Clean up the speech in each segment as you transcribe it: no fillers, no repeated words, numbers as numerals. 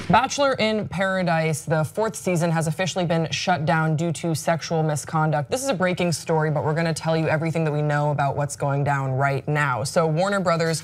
Bachelor in Paradise, the 4th season, has officially been shut down due to sexual misconduct. This is a breaking story, but we're gonna tell you everything that we know about what's going down right now. So Warner Brothers,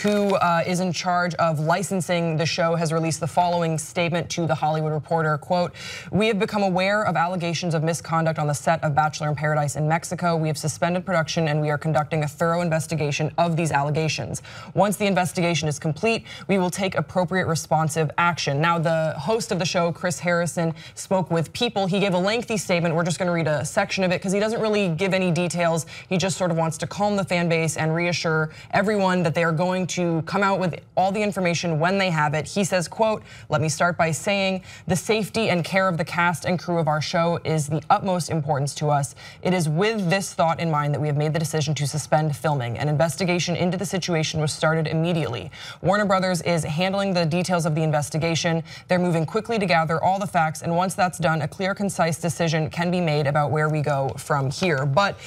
who is in charge of licensing the show, has released the following statement to The Hollywood Reporter, quote, "We have become aware of allegations of misconduct on the set of Bachelor in Paradise in Mexico. We have suspended production and we are conducting a thorough investigation of these allegations. Once the investigation is complete, we will take appropriate responsive action." Now, the host of the show, Chris Harrison, spoke with People. He gave a lengthy statement. We're just gonna read a section of it because he doesn't really give any details. He just sort of wants to calm the fan base and reassure everyone that they are going to come out with all the information when they have it. He says, quote, "Let me start by saying the safety and care of the cast and crew of our show is the utmost importance to us. It is with this thought in mind that we have made the decision to suspend filming. An investigation into the situation was started immediately. Warner Brothers is handling the details of the investigation. They're moving quickly to gather all the facts, and once that's done, a clear, concise decision can be made about where we go from here." But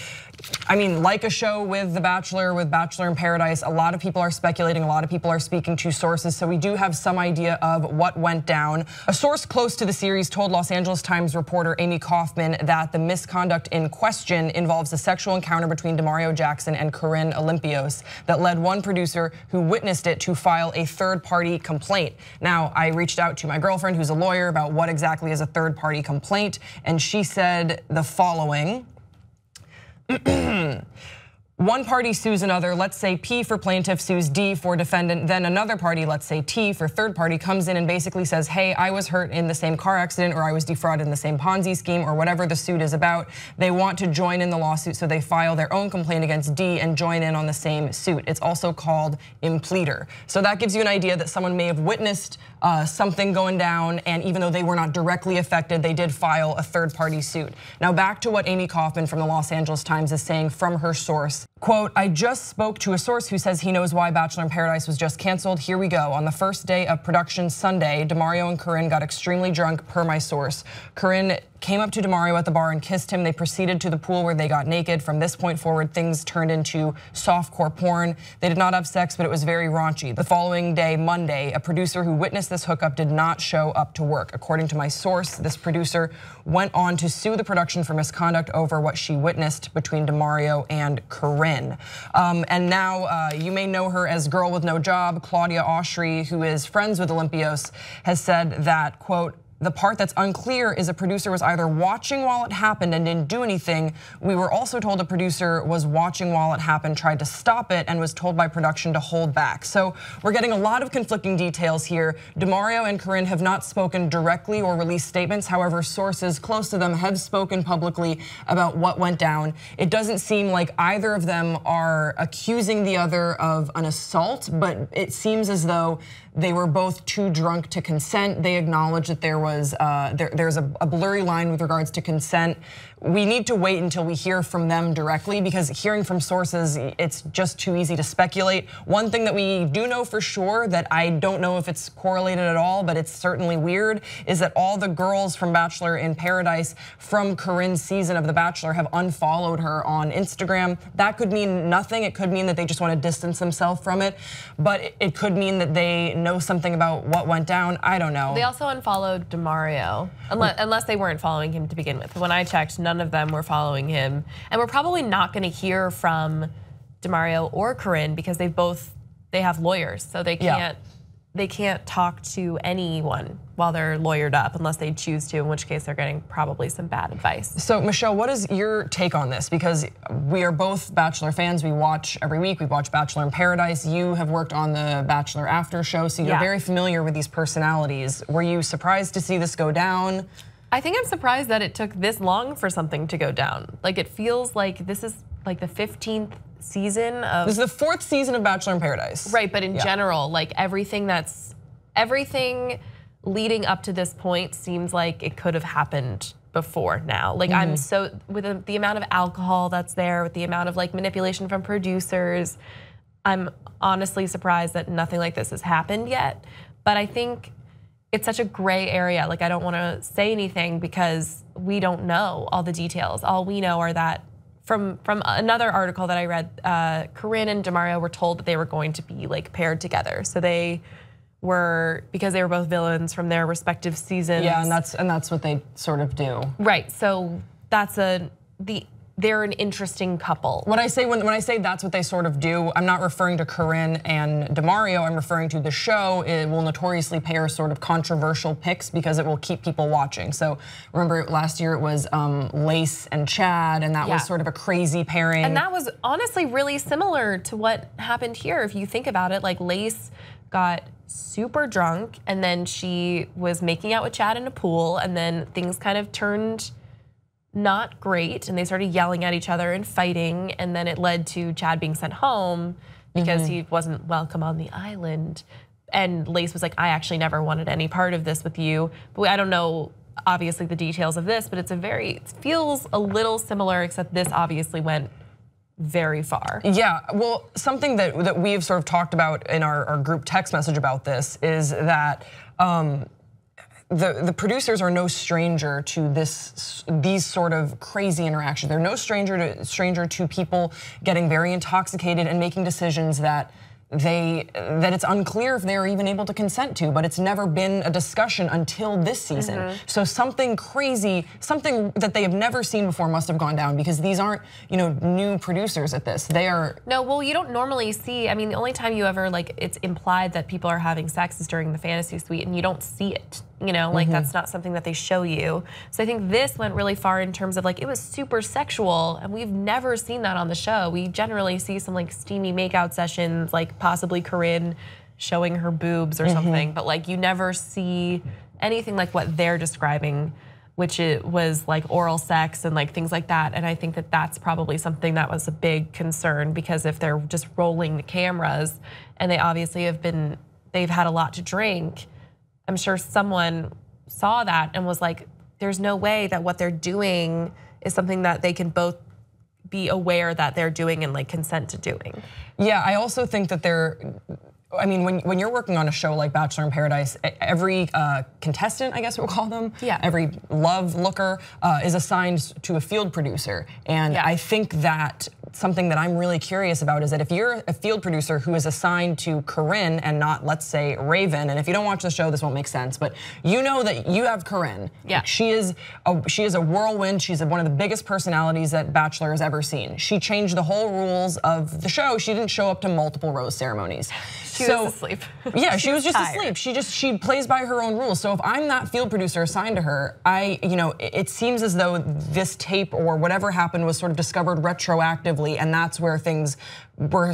I mean, like a show with The Bachelor, with Bachelor in Paradise, a lot of people are speculating, a lot of people are speaking to sources, so we do have some idea of what went down. A source close to the series told Los Angeles Times reporter Amy Kaufman that the misconduct in question involves a sexual encounter between DeMario Jackson and Corinne Olympios that led one producer who witnessed it to file a third-party complaint. Now, I reached out to my girlfriend who's a lawyer about what exactly is a third-party complaint, and she said the following. One party sues another, let's say P for plaintiff sues D for defendant, then another party, let's say T for third party, comes in and basically says, hey, I was hurt in the same car accident, or I was defrauded in the same Ponzi scheme, or whatever the suit is about. They want to join in the lawsuit, so they file their own complaint against D and join in on the same suit. It's also called impleter. So that gives you an idea that someone may have witnessed something going down, and even though they were not directly affected, they did file a third party suit. Now back to what Amy Kaufman from the Los Angeles Times is saying from her source. Quote, "I just spoke to a source who says he knows why Bachelor in Paradise was just canceled. Here we go. On the first day of production Sunday, DeMario and Corinne got extremely drunk per my source. Corinne came up to DeMario at the bar and kissed him. They proceeded to the pool where they got naked. From this point forward, things turned into softcore porn. They did not have sex, but it was very raunchy. The following day, Monday, a producer who witnessed this hookup did not show up to work. According to my source, this producer went on to sue the production for misconduct over what she witnessed between DeMario and Corinne." And now you may know her as Girl with No Job. Claudia Oshry, who is friends with Olympios, has said that, quote, "The part that's unclear is a producer was either watching while it happened and didn't do anything. We were also told a producer was watching while it happened, tried to stop it, and was told by production to hold back." So we're getting a lot of conflicting details here. DeMario and Corinne have not spoken directly or released statements. However, sources close to them have spoken publicly about what went down. It doesn't seem like either of them are accusing the other of an assault, but it seems as though they were both too drunk to consent. They acknowledge that there's a blurry line with regards to consent. We need to wait until we hear from them directly, because hearing from sources, it's just too easy to speculate. One thing that we do know for sure, that I don't know if it's correlated at all, but it's certainly weird, is that all the girls from Bachelor in Paradise from Corinne's season of The Bachelor have unfollowed her on Instagram. That could mean nothing. It could mean that they just want to distance themselves from it, but it could mean that they know something about what went down. I don't know. They also unfollowed DeMario, unless they weren't following him to begin with. When I checked, none of them were following him. And we're probably not gonna hear from DeMario or Corinne because they have lawyers, so they can't talk to anyone while they're lawyered up unless they choose to, in which case they're getting probably some bad advice. So Michelle, what is your take on this? Because we are both Bachelor fans. We watch every week. We watch Bachelor in Paradise. You have worked on the Bachelor After show, so you're very familiar with these personalities. Were you surprised to see this go down? I think I'm surprised that it took this long for something to go down. Like, it feels like this is like the 15th season of. This is the 4th season of Bachelor in Paradise. Right, but in general, like everything leading up to this point seems like it could have happened before now. Like I'm so, with the amount of alcohol that's there, with the amount of like manipulation from producers, I'm honestly surprised that nothing like this has happened yet. But I think it's such a gray area. Like, I don't want to say anything because we don't know all the details. All we know are that from another article that I read, Corinne and DeMario were told that they were going to be like paired together. So they were, because they were both villains from their respective seasons. Yeah, and that's what they sort of do. Right. So that's they're an interesting couple. When I say that's what they sort of do, I'm not referring to Corinne and DeMario. I'm referring to the show. It will notoriously pair sort of controversial picks because it will keep people watching. So remember last year it was Lace and Chad, and that was sort of a crazy pairing. And that was honestly really similar to what happened here. If you think about it, like Lace got super drunk and then she was making out with Chad in a pool, and then things kind of turned not great and they started yelling at each other and fighting, and then it led to Chad being sent home because he wasn't welcome on the island. And Lace was like, I actually never wanted any part of this with you. But I don't know obviously the details of this, but it feels a little similar, except this obviously went very far. Yeah, well, something that we've sort of talked about in our group text message about this is that the producers are no stranger to these sort of crazy interactions. They're no stranger to people getting very intoxicated and making decisions that it's unclear if they're even able to consent to, but it's never been a discussion until this season. So something crazy, something that they have never seen before must have gone down, because these aren't, new producers at this. They are. No, well, you don't normally see, I mean, the only time you ever, it's implied that people are having sex is during the fantasy suite, and you don't see it. That's not something that they show you. So I think this went really far in terms of it was super sexual, and we've never seen that on the show. We generally see some steamy makeout sessions, possibly Corinne showing her boobs or something, but you never see anything like what they're describing, which it was oral sex and things like that. And I think that that's probably something that was a big concern, because if they're just rolling the cameras and they obviously they've had a lot to drink, I'm sure someone saw that and was like, there's no way that what they're doing is something that they can both be aware that they're doing and consent to doing. Yeah, I also think that I mean, when you're working on a show like Bachelor in Paradise, every contestant, I guess we'll call them, every love looker is assigned to a field producer. And I think that something that I'm really curious about is that if you're a field producer who is assigned to Corinne and not, let's say, Raven, and if you don't watch the show, this won't make sense, but you know that you have Corinne. Yeah. She is a whirlwind. She's one of the biggest personalities that Bachelor has ever seen. She changed the whole rules of the show. She didn't show up to multiple rose ceremonies. She was asleep. Yeah, she was just asleep. She plays by her own rules. So if I'm that field producer assigned to her, it seems as though this tape or whatever happened was sort of discovered retroactively, and that's where things were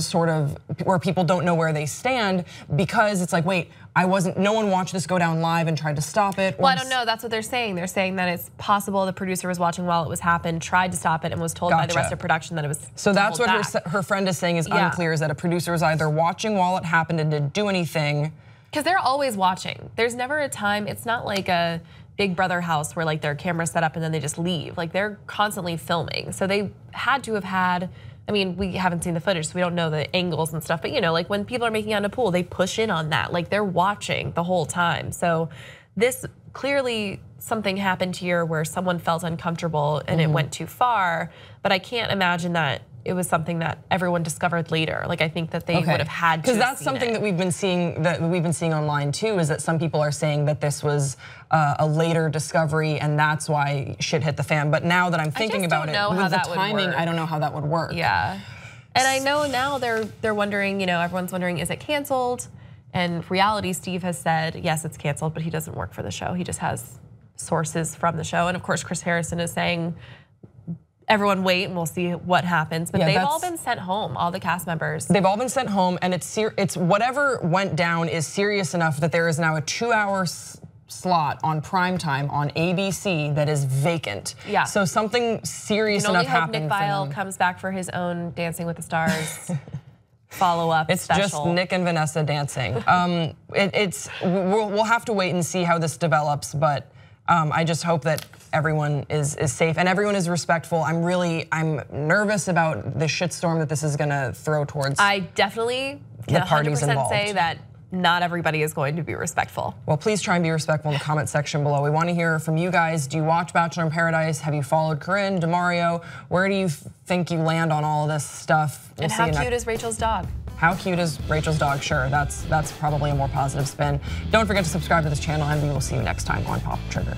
where people don't know where they stand, because it's wait, no one watched this go down live and tried to stop it. Well, I don't know, that's what they're saying. They're saying that it's possible the producer was watching while it was happened, tried to stop it, and was told by the rest of production that it was. So that's what her friend is saying is unclear, is that a producer was either watching while it happened and didn't do anything. Because they're always watching. There's never a time, it's not like a Big Brother house where their camera's set up and then they just leave. They're constantly filming. So they had to have had, I mean, we haven't seen the footage, so we don't know the angles and stuff, but when people are making out in a pool, they push in on that. They're watching the whole time. So this clearly, something happened here where someone felt uncomfortable and it went too far, but I can't imagine that it was something that everyone discovered later. I think that they would have had to. Because that's something that we've been seeing online too, is that some people are saying that this was a later discovery and that's why shit hit the fan. But now that I'm thinking about it, with the timing, I don't know how that would work. Yeah, and I know now they're wondering. Everyone's wondering, is it canceled? And Reality Steve has said yes, it's canceled, but he doesn't work for the show. He just has sources from the show, and of course, Chris Harrison is saying, everyone wait and we'll see what happens. But they've all been sent home, all the cast members. They've all been sent home, and it's whatever went down is serious enough that there is now a 2-hour slot on primetime on ABC that is vacant. Yeah. So something serious enough happened. Nick Viall comes back for his own Dancing with the Stars follow-up It's special. Just Nick and Vanessa dancing. We'll have to wait and see how this develops, but I just hope that everyone is safe and everyone is respectful. I'm nervous about the shitstorm that this is gonna throw towards. I definitely can 100% say that not everybody is going to be respectful. Well, please try and be respectful in the comment section below. We want to hear from you guys. Do you watch Bachelor in Paradise? Have you followed Corinne, DeMario? Where do you think you land on all of this stuff? And how cute is Rachel's dog? How cute is Rachel's dog? Sure, that's probably a more positive spin. Don't forget to subscribe to this channel, and we will see you next time on Pop Trigger.